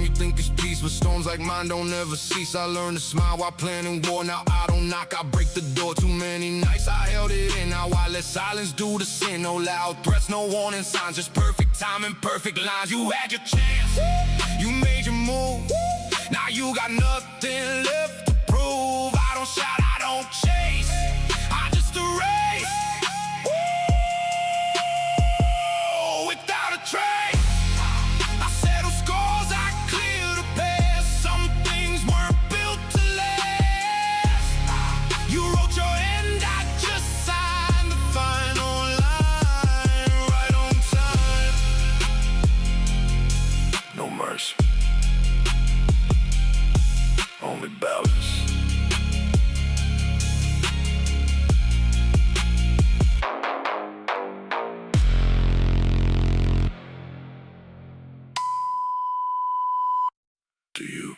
you think it's peace, but storms like mine don't ever cease. I learned to smile while planning war. Now I don't knock, I break the door. Too many nights I held it in. Now I let silence do the sin. No loud threats, no warning signs, just perfect timing, perfect lines. You had your chance, you made your move. Now you got nothing left to prove. I don't shout, I don't chase, I just erase. Woo! Without a trace, I settle scores, I clear the past. Some things weren't built to last. You wrote your end, I just signed the final line. Right on time. No mercy, only balance. Do you?